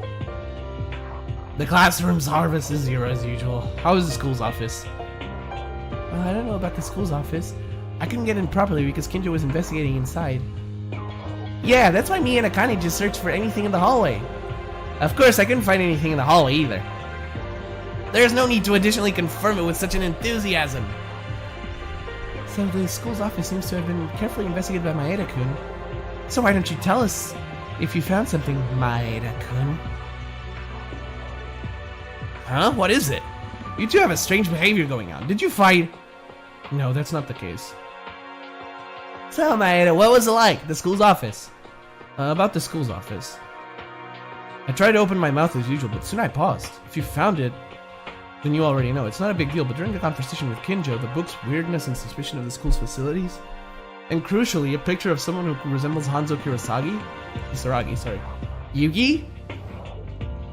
The classroom's harvest is zero as usual. How is the school's office? I don't know about the school's office. I couldn't get in properly because Kinjo was investigating inside. Yeah, that's why me and Akane just searched for anything in the hallway. Of course, I couldn't find anything in the hallway either. There's no need to additionally confirm it with such an enthusiasm. So the school's office seems to have been carefully investigated by Maeda-kun. So why don't you tell us if you found something, Maeda-kun? Huh? What is it? You two have a strange behavior going on. Did you fight? No, that's not the case. So, Maeda, what was it like? The school's office? About the school's office. I tried to open my mouth as usual, but soon I paused. If you found it, then you already know. It's not a big deal, but during the conversation with Kinjo, the book's weirdness and suspicion of the school's facilities, and crucially, a picture of someone who resembles Hanzo Kisaragi, sorry. Yugi?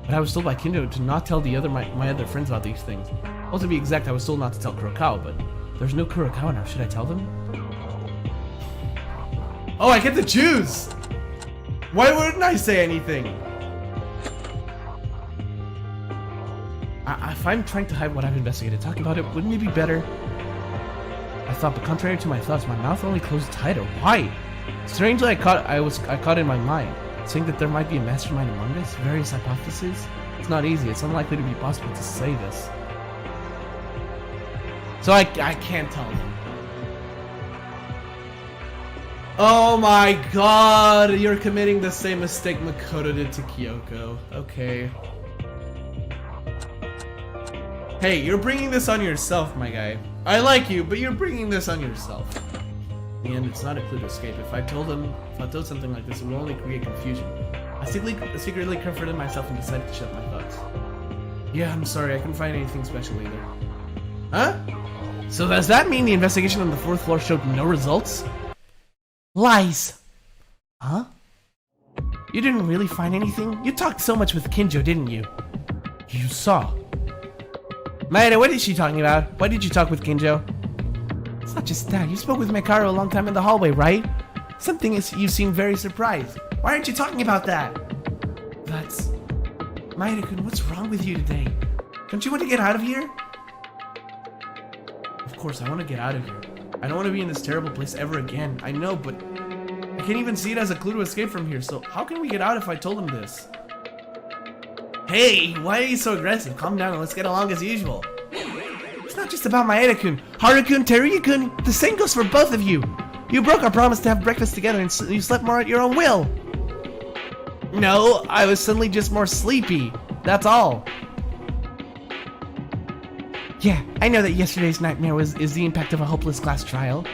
But I was told by Kinjo to not tell my other friends about these things. Well, to be exact, I was told not to tell Kurokawa, but there's no Kurokawa now. Should I tell them? Oh, I get to choose! Why wouldn't I say anything? If I'm trying to hide what I've investigated, talking about it, wouldn't it be better? I thought, but contrary to my thoughts, my mouth only closed tighter. Why? Strangely, I caught in my mind, saying that there might be a mastermind among us, various hypotheses. It's not easy. It's unlikely to be possible to say this. So I can't tell them. Oh my god, you're committing the same mistake Makoto did to Kyoko. Okay. Hey, you're bringing this on yourself, my guy. I like you, but you're bringing this on yourself. In the end, it's not a clue to escape. If I told something like this, it would only create confusion. I secretly comforted myself and decided to shut my thoughts. Yeah, I'm sorry, I couldn't find anything special either. Huh? So does that mean the investigation on the 4th floor showed no results? Lies! Huh? You didn't really find anything? You talked so much with Kinjo, didn't you? You saw. Maeda, what is she talking about? Why did you talk with Kinjo? It's not just that. You spoke with Mikako a long time in the hallway, right? Something is you seem very surprised. Why aren't you talking about that? That's... Maeda-kun, what's wrong with you today? Don't you want to get out of here? Of course, I want to get out of here. I don't want to be in this terrible place ever again. I know, but I can't even see it as a clue to escape from here, so how can we get out if I told him this? Hey, why are you so aggressive? Calm down and let's get along as usual. It's not just about Maeda-kun. Haru-kun, Teruya-kun, the same goes for both of you. You broke our promise to have breakfast together and you slept more at your own will. No, I was suddenly just more sleepy. That's all. Yeah, I know that yesterday's nightmare is the impact of a hopeless class trial.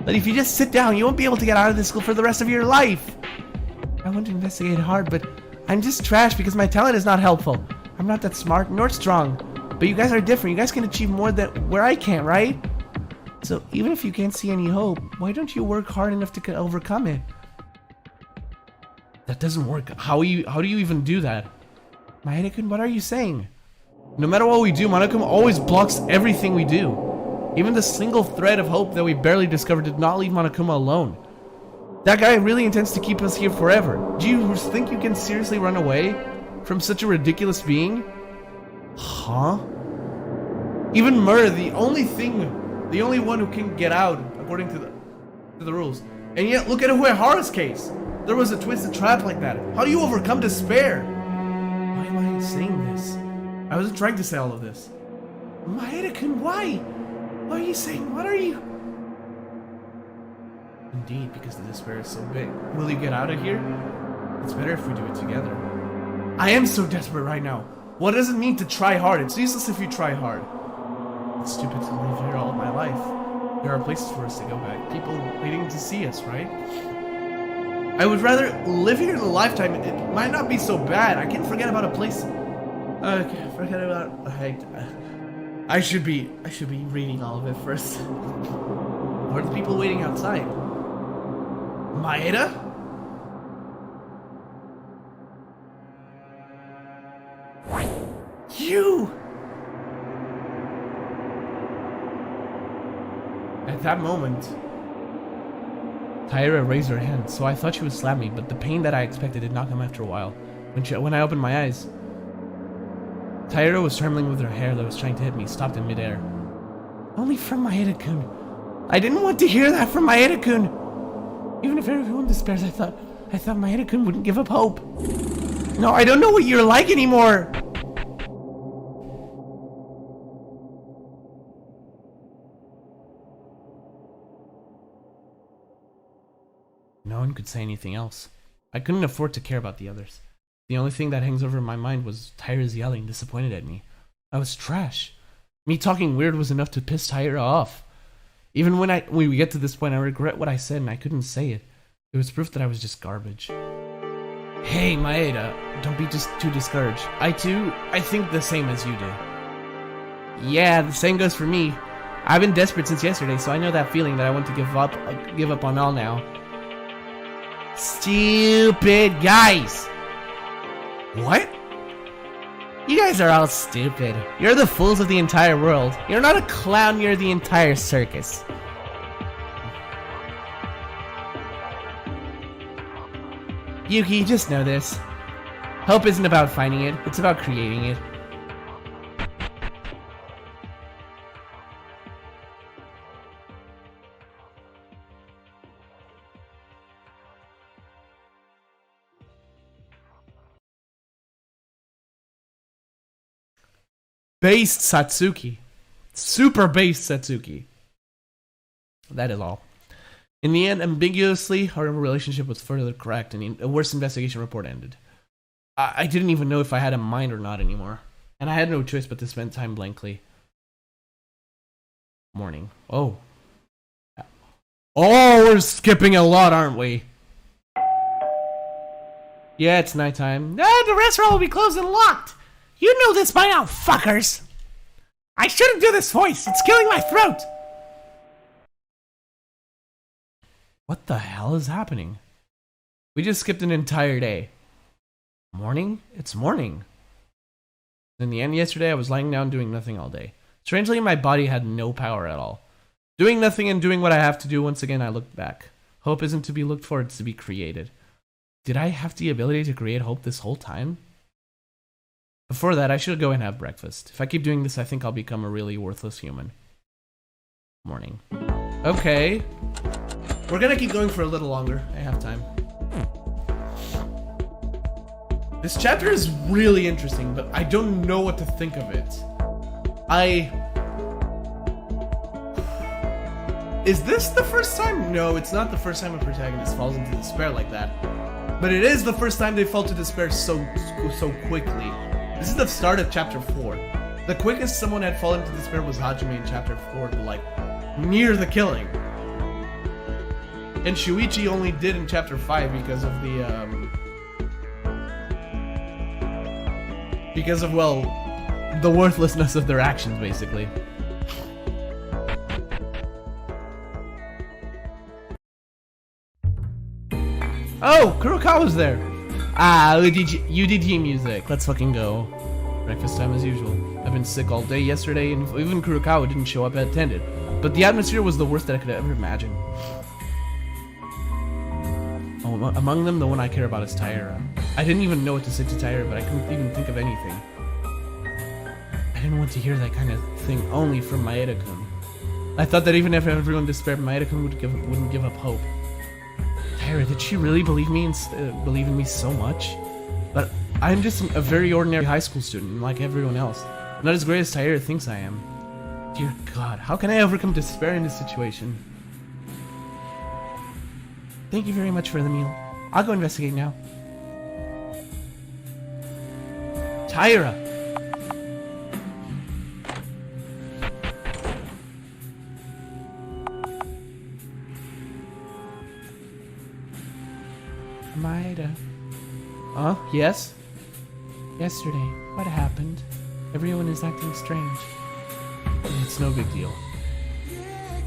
But if you just sit down, you won't be able to get out of this school for the rest of your life. I want to investigate hard, but I'm just trash because my talent is not helpful. I'm not that smart nor strong. But you guys are different. You guys can achieve more than where I can't, right? So even if you can't see any hope, why don't you work hard enough to overcome it? That doesn't work. How do you even do that? Maeda-kun, what are you saying? No matter what we do, Monokuma always blocks everything we do. Even the single thread of hope that we barely discovered did not leave Monokuma alone. That guy really intends to keep us here forever. Do you think you can seriously run away from such a ridiculous being? Huh? Even Murder, the only one who can get out according to the rules. And yet, look at Uehara's case. There was a twisted trap like that. How do you overcome despair? Why am I saying this? I wasn't trying to say all of this. Maeda-kun, why? What are you saying? What are you? Indeed, because the despair is so big. Will you get out of here? It's better if we do it together. I am so desperate right now. What does it mean to try hard? It's useless if you try hard. It's stupid to live here all my life. There are places for us to go back. People waiting to see us, right? I would rather live here in a lifetime. It might not be so bad. I can't forget about a place. Okay, forget about. I should be reading all of it first. What are the people waiting outside? Maeda? You! At that moment, Taira raised her hand, so I thought she would slap me, but the pain that I expected did not come after a while. When I opened my eyes, Taira was trembling with her hair that was trying to hit me, stopped in midair. Only from Maeda-kun. I didn't want to hear that from Maeda-kun. Even if everyone despairs, I thought Maeda-kun wouldn't give up hope. No, I don't know what you're like anymore. No one could say anything else. I couldn't afford to care about the others. The only thing that hangs over my mind was Taira's yelling, disappointed at me. I was trash. Me talking weird was enough to piss Taira off. Even when we get to this point, I regret what I said and I couldn't say it. It was proof that I was just garbage. Hey, Maeda, don't be just too discouraged. I think the same as you do. Yeah, the same goes for me. I've been desperate since yesterday, so I know that feeling that I want to give up on all now. Stupid guys! What? You guys are all stupid. You're the fools of the entire world. You're not a clown, you're the entire circus. Yuki, just know this. Hope isn't about finding it, it's about creating it. Based Satsuki. Super based Satsuki. That is all. In the end, ambiguously, our relationship was further cracked and a worse investigation report ended. I didn't even know if I had a mind or not anymore. And I had no choice but to spend time blankly. Morning. Oh, we're skipping a lot, aren't we? Yeah, it's nighttime. The restaurant will be closed and locked. You know this by now, fuckers. I shouldn't do this voice. It's killing my throat. What the hell is happening? We just skipped an entire day. Morning? It's morning. In the end, yesterday I was lying down doing nothing all day. Strangely, my body had no power at all. Doing nothing and doing what I have to do. Once again, I looked back. Hope isn't to be looked for, it's to be created. Did I have the ability to create hope this whole time? Before that, I should go and have breakfast. If I keep doing this, I think I'll become a really worthless human. Morning. Okay. We're gonna keep going for a little longer. I have time. This chapter is really interesting, but I don't know what to think of it. Is this the first time? No, it's not the first time a protagonist falls into despair like that. But it is the first time they fall to despair so quickly. This is the start of chapter 4. The quickest someone had fallen to despair was Hajime in chapter 4, like, near the killing. And Shuichi only did in chapter 5 because of the worthlessness of their actions, basically. Oh, Kurokawa's there. UDT music. Let's fucking go. Breakfast time as usual. I've been sick all day yesterday, and even Kurokawa didn't show up attended. But the atmosphere was the worst that I could ever imagine. Oh, among them, the one I care about is Taira. I didn't even know what to say to Taira, but I couldn't even think of anything. I didn't want to hear that kind of thing only from Maeda-kun. I thought that even if everyone despaired, Maeda-kun wouldn't give up hope. Taira, did she really believe in me so much? But I'm just a very ordinary high school student, like everyone else. I'm not as great as Taira thinks I am. Dear God, how can I overcome despair in this situation? Thank you very much for the meal. I'll go investigate now. Taira! Maeda. Yes? Yesterday, what happened? Everyone is acting strange. It's no big deal.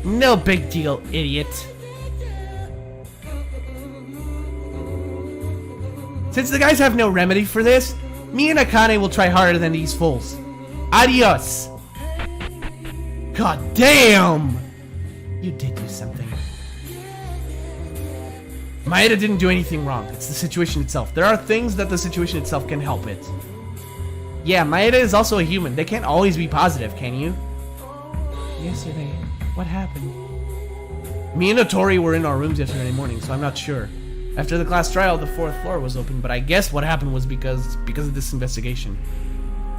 No big deal, idiot. Since the guys have no remedy for this, me and Akane will try harder than these fools. Adios! God damn! You did do something. Maeda didn't do anything wrong. It's the situation itself. There are things that the situation itself can help it. Yeah, Maeda is also a human. They can't always be positive, can you? Yesterday, what happened? Me and Otori were in our rooms yesterday morning, so I'm not sure. After the class trial, the 4th floor was open, but I guess what happened was because of this investigation.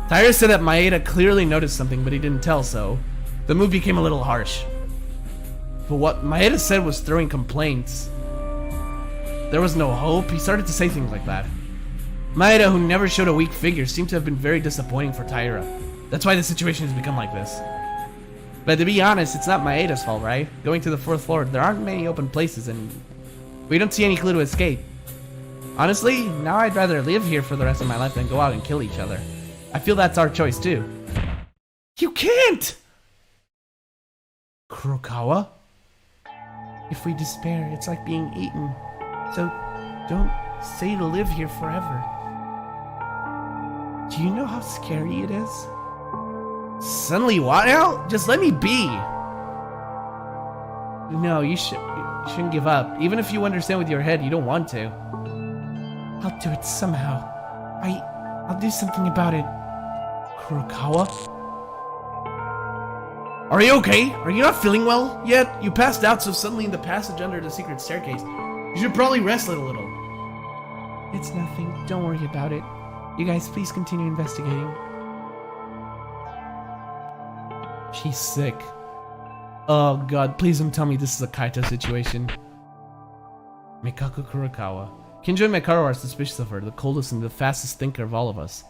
Taira said that Maeda clearly noticed something, but he didn't tell, so the move became a little harsh. But what Maeda said was throwing complaints. There was no hope. He started to say things like that. Maeda, who never showed a weak figure, seemed to have been very disappointing for Taira. That's why the situation has become like this. But to be honest, it's not Maeda's fault, right? Going to the 4th floor, there aren't many open places, and we don't see any clue to escape. Honestly, now I'd rather live here for the rest of my life than go out and kill each other. I feel that's our choice, too. You can't! Kurokawa? If we despair, it's like being eaten. So, don't stay to live here forever. Do you know how scary it is? Suddenly what now? Just let me be. No, you shouldn't give up. Even if you understand with your head, you don't want to. I'll do it somehow. I'll do something about it. Kurokawa? Are you okay? Are you not feeling well yet? You passed out so suddenly in the passage under the secret staircase. You should probably rest a little. It's nothing. Don't worry about it. You guys, please continue investigating. She's sick. Oh god, please don't tell me this is a Kaito situation. Mikako Kurokawa. Kinjo and Mikako are suspicious of her, the coldest and the fastest thinker of all of us.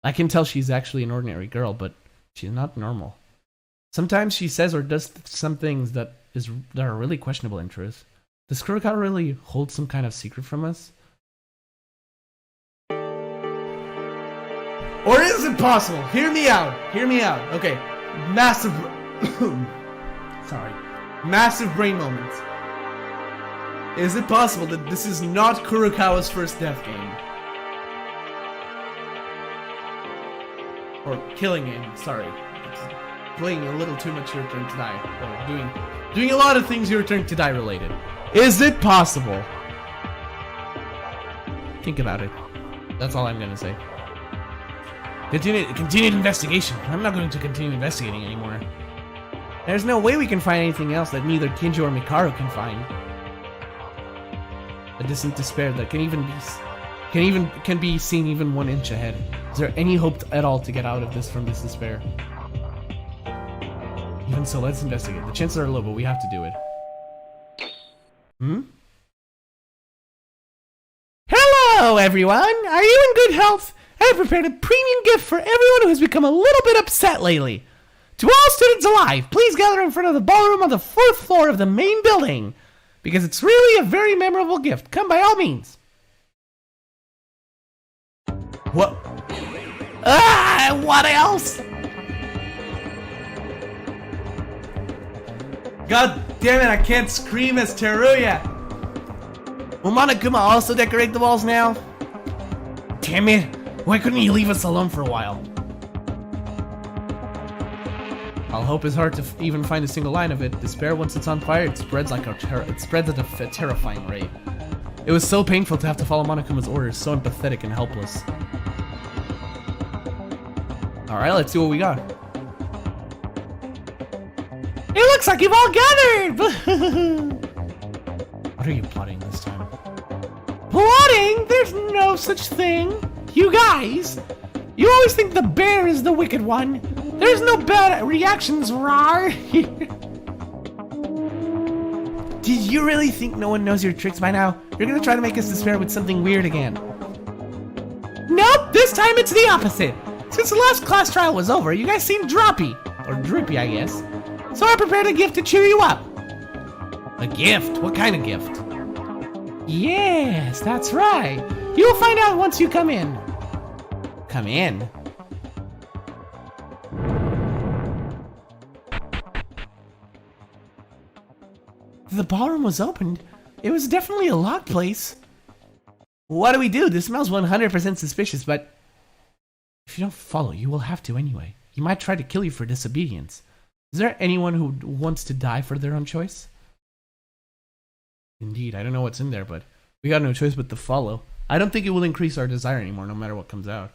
I can tell she's actually an ordinary girl, but she's not normal. Sometimes she says or does some things that are really questionable in truth. Does Kurokawa really hold some kind of secret from us? Or is it possible? Hear me out. Hear me out. Okay. Massive... Sorry. Massive brain moment. Is it possible that this is not Kurokawa's first death game? Or killing game, sorry. Playing a little too much Your Turn to Die. Or doing a lot of things Your Turn to Die related. Is it possible? Think about it. That's all I'm gonna say. Continued investigation. I'm not going to continue investigating anymore. There's no way we can find anything else that neither Kinjo or Mikako can find. A distant despair that can be seen even 1 inch ahead. Is there any hope at all to get out of this from this despair? Even so, let's investigate. The chances are low, but we have to do it. Hello, everyone! Are you in good health? I have prepared a premium gift for everyone who has become a little bit upset lately. To all students alive, please gather in front of the ballroom on the 4th floor of the main building, because it's really a very memorable gift. Come by all means. What? What else? God damn it, I can't scream as Teruya. Will Monokuma also decorate the walls now? Damn it. Why couldn't he leave us alone for a while? I'll hope it's hard to even find a single line of it. Despair, once it's on fire, it spreads at a terrifying rate. It was so painful to have to follow Monokuma's orders, so empathetic and helpless. Alright, let's see what we got. It looks like you've all gathered! What are you plotting this time? Plotting? There's no such thing! You guys! You always think the bear is the wicked one! There's no bad reactions, rawr! Did you really think no one knows your tricks by now? You're gonna try to make us despair with something weird again. Nope! This time it's the opposite! Since the last class trial was over, you guys seem droppy. Or droopy, I guess. So I prepared a gift to cheer you up. A gift? What kind of gift? Yes, that's right. You'll find out once you come in. Come in? The ballroom was opened. It was definitely a locked place. What do we do? This smells 100% suspicious, but if you don't follow, you will have to anyway. He might try to kill you for disobedience. Is there anyone who wants to die for their own choice? Indeed, I don't know what's in there, but we got no choice but to follow. I don't think it will increase our desire anymore, no matter what comes out.